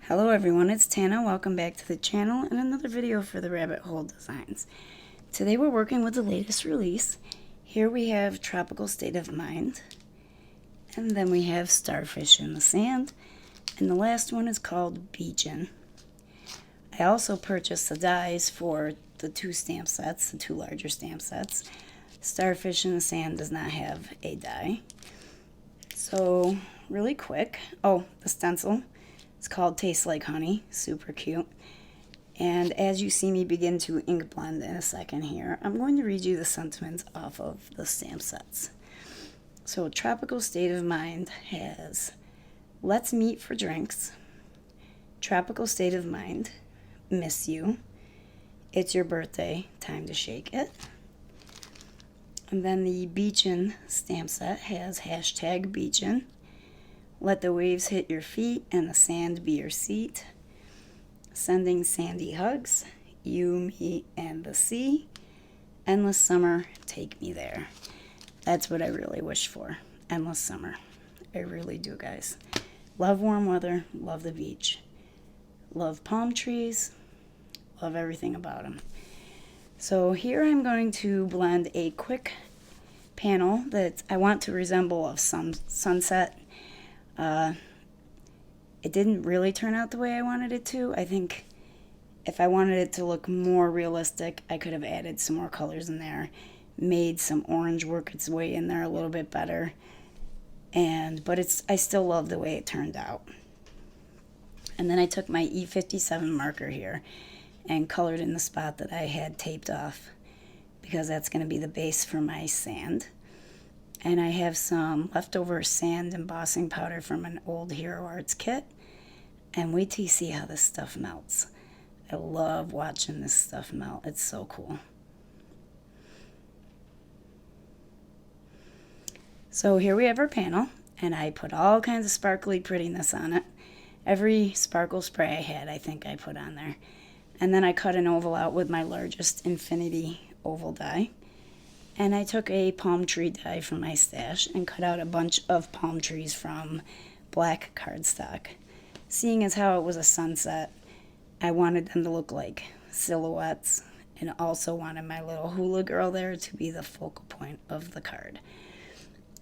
Hello everyone, it's Tana. Welcome back to the channel and another video for the Rabbit Hole Designs. Today we're working with the latest release. Here we have Tropical State of Mind, and then we have Starfish in the Sand, and the last one is called Beachin. I also purchased the dies for the two stamp sets, the two larger stamp sets. Starfish in the Sand does not have a die. So, really quick, the stencil. It's called Tastes Like Honey, super cute. And as you see me begin to ink blend in a second here, I'm going to read you the sentiments off of the stamp sets. So Tropical State of Mind has Let's Meet for Drinks, Tropical State of Mind, Miss You, It's Your Birthday, Time to Shake It. And then the Beachin stamp set has hashtag Beachin, Let the Waves Hit Your Feet and the Sand Be Your Seat, Sending Sandy Hugs, You, Me, and the Sea, Endless Summer, Take Me There. That's what I really wish for, endless summer. I really do, guys. Love warm weather, love the beach, love palm trees, love everything about them. So here I'm going to blend a quick panel that I want to resemble a sunset. It didn't really turn out the way I wanted it to. I think if I wanted it to look more realistic, I could have added some more colors in there, made some orange work its way in there a little bit better. But I still love the way it turned out. And then I took my E57 marker here and colored in the spot that I had taped off, because that's going to be the base for my sand. And I have some leftover sand embossing powder from an old Hero Arts kit. And wait till you see how this stuff melts. I love watching this stuff melt. It's so cool. So here we have our panel, and I put all kinds of sparkly prettiness on it. Every sparkle spray I had, I think I put on there. And then I cut an oval out with my largest infinity oval die. And I took a palm tree die from my stash and cut out a bunch of palm trees from black cardstock. Seeing as how it was a sunset, I wanted them to look like silhouettes, and also wanted my little hula girl there to be the focal point of the card.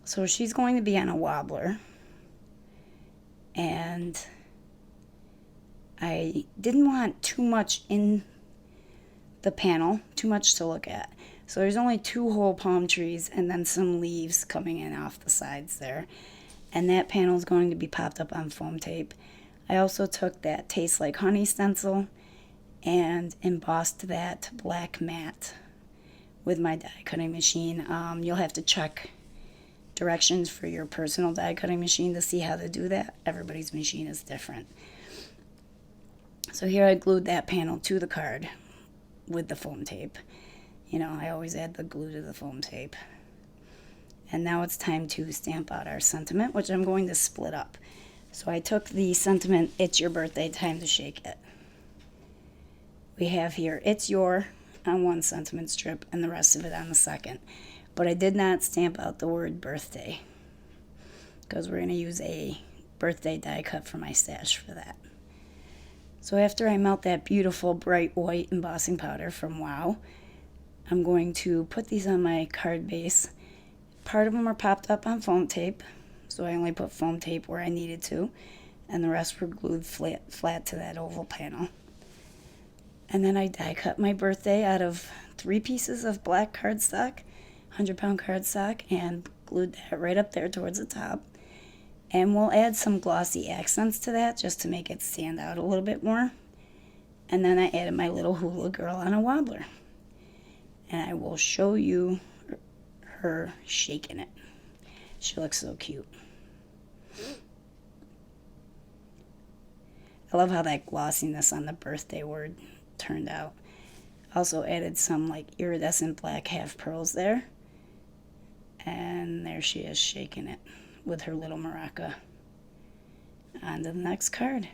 So she's going to be on a wobbler, and I didn't want too much in the panel, too much to look at. So there's only two whole palm trees and then some leaves coming in off the sides there. And that panel is going to be popped up on foam tape. I also took that Tastes Like Honey stencil and embossed that black matte with my die cutting machine. You'll have to check directions for your personal die cutting machine to see how to do that. Everybody's machine is different. So here I glued that panel to the card with the foam tape. You know, I always add the glue to the foam tape. And now it's time to stamp out our sentiment, which I'm going to split up. So I took the sentiment, It's Your Birthday, Time to Shake It. We have here, It's Your on one sentiment strip and the rest of it on the second. But I did not stamp out the word birthday, because we're going to use a birthday die cut from my stash for that. So after I melt that beautiful bright white embossing powder from Wow, I'm going to put these on my card base. Part of them are popped up on foam tape, so I only put foam tape where I needed to, and the rest were glued flat to that oval panel. And then I die cut my birthday out of 3 pieces of black cardstock, 100-pound cardstock, and glued that right up there towards the top. And we'll add some glossy accents to that just to make it stand out a little bit more. And then I added my little hula girl on a wobbler. And I will show you her shaking it. She looks so cute. I love how that glossiness on the birthday word turned out. Also added some like iridescent black half pearls there. And there she is shaking it with her little maraca. On to the next card.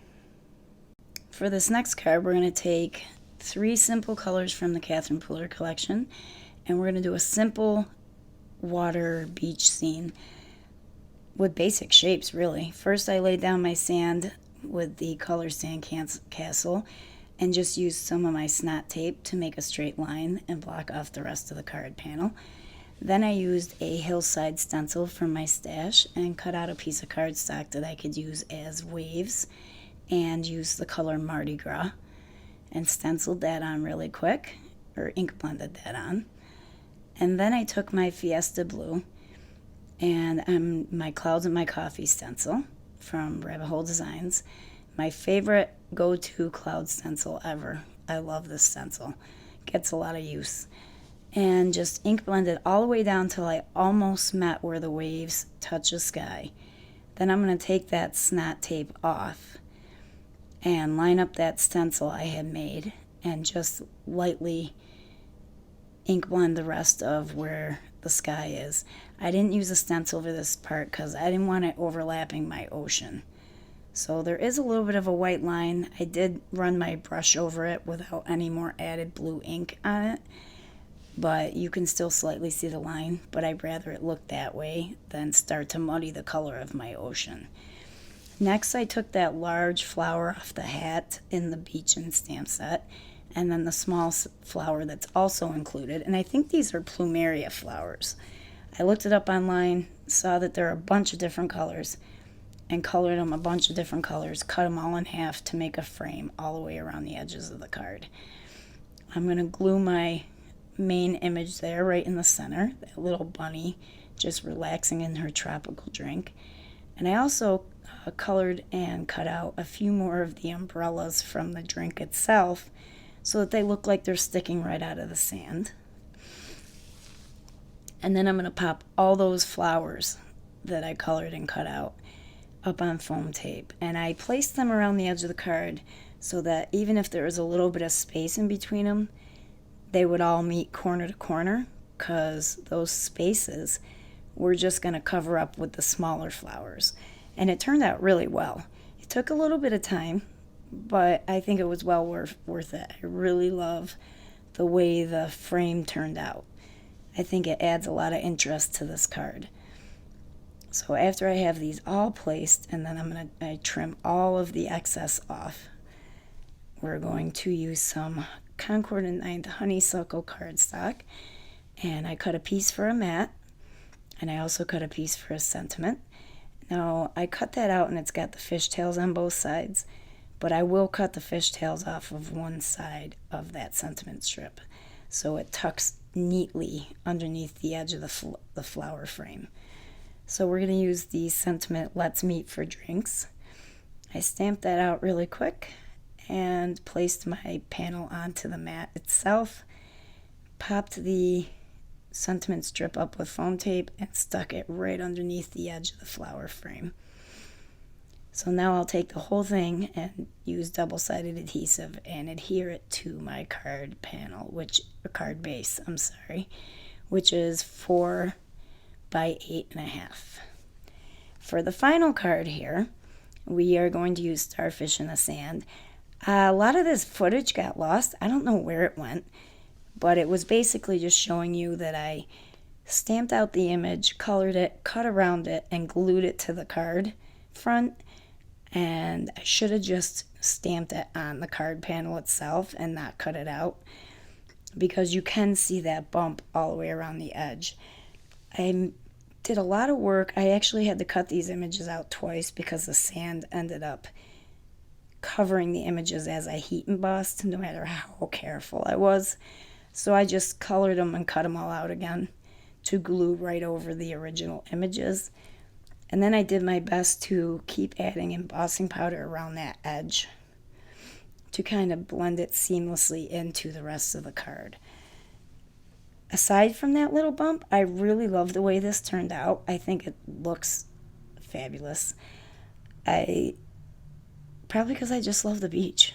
For this next card, we're going to take 3 simple colors from the Catherine Pooler collection, and we're going to do a simple water beach scene with basic shapes, really. First, I laid down my sand with the Color Sandcastle and just used some of my snot tape to make a straight line and block off the rest of the card panel. Then I used a hillside stencil from my stash and cut out a piece of cardstock that I could use as waves and used the color Mardi Gras and stenciled that on really quick, or ink blended that on. And then I took my Fiesta Blue and my Clouds in My Coffee stencil from Rabbit Hole Designs. My favorite go-to cloud stencil ever. I love this stencil. Gets a lot of use. And just ink blended all the way down till I almost met where the waves touch the sky. Then I'm going to take that snot tape off and line up that stencil I had made and just lightly ink blend the rest of where the sky is. I didn't use a stencil for this part because I didn't want it overlapping my ocean. So there is a little bit of a white line. I did run my brush over it without any more added blue ink on it, but you can still slightly see the line, but I'd rather it look that way than start to muddy the color of my ocean. Next, I took that large flower off the hat in the Beach and Stamp set, and then the small flower that's also included, and I think these are plumeria flowers. I looked it up online, saw that there are a bunch of different colors, and colored them a bunch of different colors, cut them all in half to make a frame all the way around the edges of the card. I'm going to glue my main image there right in the center, that little bunny just relaxing in her tropical drink. And I also colored and cut out a few more of the umbrellas from the drink itself so that they look like they're sticking right out of the sand. And then I'm going to pop all those flowers that I colored and cut out up on foam tape. And I placed them around the edge of the card so that even if there was a little bit of space in between them, they would all meet corner to corner, because those spaces were just going to cover up with the smaller flowers. And it turned out really well. It took a little bit of time, but I think it was well worth it. I really love the way the frame turned out. I think it adds a lot of interest to this card. So after I have these all placed, and then I trim all of the excess off, we're going to use some Concord and 9th honeysuckle cardstock, and I cut a piece for a mat, and I also cut a piece for a sentiment. Now I cut that out and it's got the fishtails on both sides, but I will cut the fishtails off of one side of that sentiment strip so it tucks neatly underneath the edge of the flower frame. So we're going to use the sentiment Let's Meet for Drinks. I stamped that out really quick and placed my panel onto the mat itself, popped the sentiment strip up with foam tape, and stuck it right underneath the edge of the flower frame. So now I'll take the whole thing and use double-sided adhesive and adhere it to my card base, which is 4 by 8.5. For the final card here, we are going to use Starfish in the Sand. A lot of this footage got lost. I don't know where it went, but it was basically just showing you that I stamped out the image, colored it, cut around it, and glued it to the card front. And I should have just stamped it on the card panel itself and not cut it out, because you can see that bump all the way around the edge. I did a lot of work. I actually had to cut these images out twice because the sand ended up covering the images as I heat embossed, no matter how careful I was. So I just colored them and cut them all out again to glue right over the original images. And then I did my best to keep adding embossing powder around that edge to kind of blend it seamlessly into the rest of the card. Aside from that little bump, I really love the way this turned out. I think it looks fabulous. Probably because I just love the beach,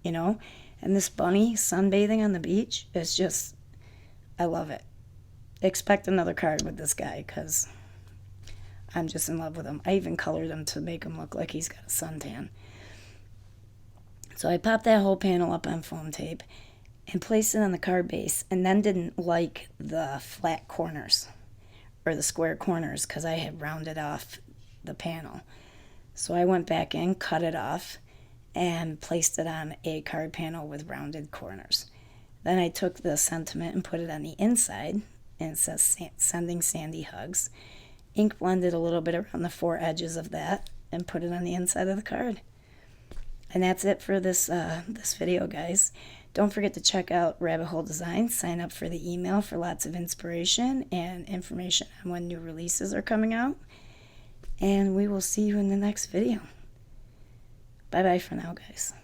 and this bunny sunbathing on the beach is just, I love it. Expect another card with this guy because I'm just in love with him. I even colored him to make him look like he's got a suntan. So I popped that whole panel up on foam tape and placed it on the card base, and then didn't like the flat corners or the square corners because I had rounded off the panel. So I went back in, cut it off, and placed it on a card panel with rounded corners. Then I took the sentiment and put it on the inside, and it says sending Sandy hugs. Ink blended a little bit around the 4 edges of that and put it on the inside of the card. And that's it for this video, guys. Don't forget to check out Rabbit Hole Designs. Sign up for the email for lots of inspiration and information on when new releases are coming out. And we will see you in the next video. Bye-bye for now, guys.